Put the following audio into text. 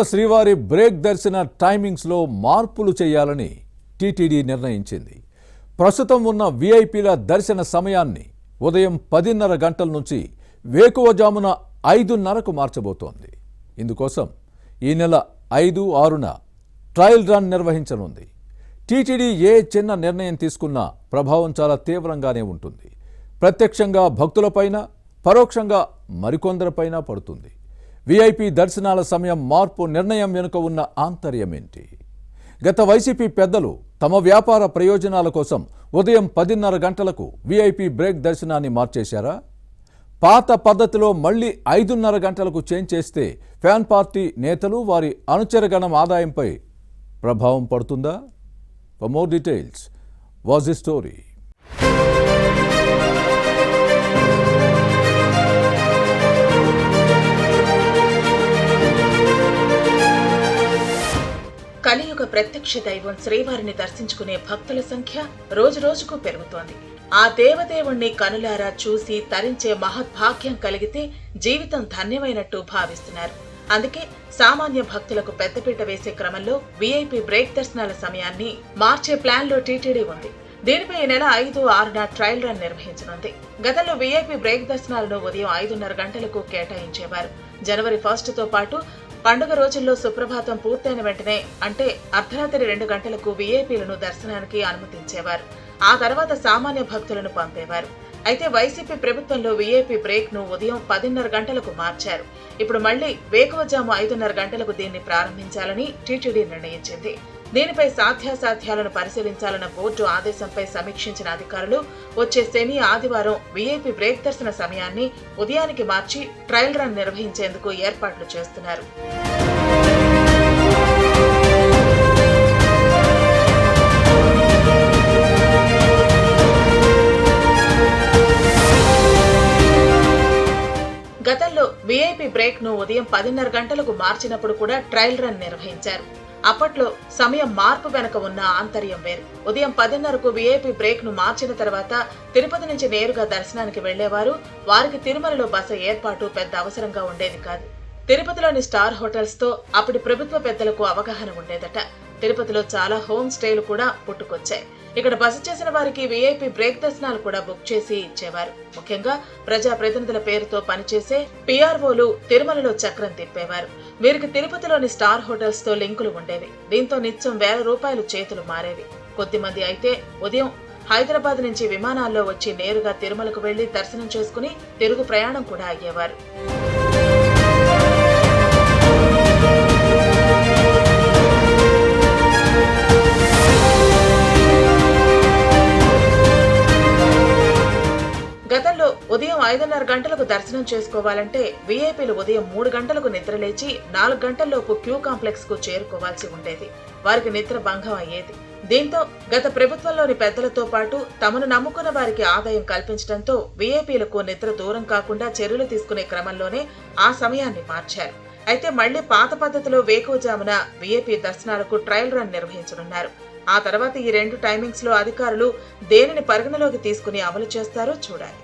శ్రీవారి బ్రేక్ దర్శన టైమింగ్స్లో మార్పులు చేయాలని టీటీడీ నిర్ణయించింది. ప్రస్తుతం ఉన్న వీఐపీల దర్శన సమయాన్ని ఉదయం 10:30 గంటల నుంచి వేకువజామున 5:30కు మార్చబోతోంది. ఇందుకోసం ఈ నెల 5, 6న ట్రయల్ రన్ నిర్వహించనుంది. టీటీడీ ఏ చిన్న నిర్ణయం తీసుకున్నా ప్రభావం చాలా తీవ్రంగానే ఉంటుంది. ప్రత్యక్షంగా భక్తులపైన, పరోక్షంగా మరికొందరిపైన పడుతుంది. వీఐపీ దర్శనాల సమయం మార్పు నిర్ణయం వెనుక ఉన్న ఆంతర్యమేంటి? గత వైసీపీ పెద్దలు తమ వ్యాపార ప్రయోజనాల కోసం ఉదయం 10:30 గంటలకు వీఐపీ బ్రేక్ దర్శనాన్ని మార్చేశారా? పాత పద్ధతిలో మళ్లీ 5:30 గంటలకు చేంజ్ చేస్తే ఫ్యాన్ పార్టీ నేతలు, వారి అనుచరగణం ఆదాయంపై ప్రభావం పడుతుందా? For more details, watch the story. కలియుగ ప్రత్యక్ష దైవం శ్రీవారిని దర్శించుకునే భక్తుల సంఖ్య రోజురోజుకు పెరుగుతోంది. ఆ దేవదేవుణ్ణి కనులారా చూసి తరించే మహద్భాగ్యం కలిగితే జీవితం ధన్యమైనట్టు భావిస్తున్నారు. అందుకే సామాన్య భక్తులకు పెద్దపీట వేసే క్రమంలో వీఐపీ బ్రేక్ దర్శనాల సమయాన్ని మార్చే ప్లాన్ లో టీటీడీ ఉంది. దీనిపై ఈ నెల 5, 6న ట్రయల్ రన్ నిర్వహించనుంది. గతంలో వీఐపీ బ్రేక్ దర్శనాలను ఉదయం 5:30 గంటలకు కేటాయించేవారు. జనవరి 1తో పాటు పండుగ రోజుల్లో సుప్రభాతం పూర్తయిన వెంటనే, అంటే అర్ధరాత్రి 2 గంటలకు వీఐపీలను దర్శనానికి అనుమతించేవారు. ఆ తర్వాత సామాన్య భక్తులను పంపేవారు. అయితే వైసీపీ ప్రభుత్వంలో వీఐపీ బ్రేక్ ను ఉదయం 10:30 గంటలకు మార్చారు. ఇప్పుడు మళ్లీ వేకువజాము 5:30 గంటలకు దీన్ని ప్రారంభించాలని టీటీడీ నిర్ణయించింది. దీనిపై సాధ్యాసాధ్యాలను పరిశీలించాలన్న బోర్డు ఆదేశంపై సమీక్షించిన అధికారులు వచ్చే శని, ఆదివారం వీఐపీ బ్రేక్ దర్శన సమయాన్ని ఉదయానికి మార్చి ట్రయల్ రన్ నిర్వహించేందుకు ఏర్పాట్లు చేస్తున్నారు. గతంలో వీఐపీ బ్రేక్ ను ఉదయం 10:30 గంటలకు మార్చినప్పుడు కూడా ట్రయల్ రన్ నిర్వహించారు. అప్పట్లో సమయం మార్పు వెనక ఉన్న ఆంతర్యం వేరు. ఉదయం 10:30కు వీఐపీ బ్రేక్ ను మార్చిన తర్వాత తిరుపతి నుంచి నేరుగా దర్శనానికి వెళ్లేవారు. వారికి తిరుమలలో బస ఏర్పాటు పెద్ద అవసరంగా ఉండేది కాదు. తిరుపతిలోని స్టార్ హోటల్స్ తో అప్పటి ప్రభుత్వ పెద్దలకు అవగాహన ఉండేదట. తిరుపతిలో చాలా హోమ్ స్టేలు కూడా పుట్టుకొచ్చాయి. ఇక్కడ బస చేసిన వారికి వీఐపీ బ్రేక్ దర్శనాలు కూడా బుక్ చేసి ఇచ్చేవారు. ముఖ్యంగా ప్రజాప్రతినిధుల పేరుతో పనిచేసే పిఆర్ఓలు తిరుమలలో చక్రం తిప్పేవారు. వీరికి తిరుపతిలోని స్టార్ హోటల్స్ తో లింకులు ఉండేవి. దీంతో నిత్యం ₹1,000 చేతులు మారేవి. కొద్దిమంది అయితే ఉదయం హైదరాబాద్ నుంచి విమానాల్లో వచ్చి నేరుగా తిరుమలకు వెళ్లి దర్శనం చేసుకుని తిరుగు ప్రయాణం కూడా అయ్యేవారు. గతంలో ఉదయం 5:30 గంటలకు దర్శనం చేసుకోవాలంటే వీఐపీలు ఉదయం 3 గంటలకు నిద్రలేచి 4 గంటల్లోపు క్యూ కాంప్లెక్స్ కు చేరుకోవాల్సి ఉండేది. వారికి నిద్ర భంగం అయ్యేది. దీంతో గత ప్రభుత్వంలోని పెద్దలతో పాటు తమను నమ్ముకున్న వారికి ఆదాయం కల్పించడంతో వీఐపీలకు నిద్ర దూరం కాకుండా చర్యలు తీసుకునే క్రమంలోనే ఆ సమయాన్ని మార్చారు. అయితే మళ్లీ పాత పద్ధతిలో వేకువజామున వీఐపీ దర్శనాలకు ట్రయల్ రన్ నిర్వహించనున్నారు. ఆ తర్వాత ఈ 2 టైమింగ్స్ లో అధికారులు దేనిని పరిగణలోకి తీసుకుని అమలు చేస్తారో చూడాలి.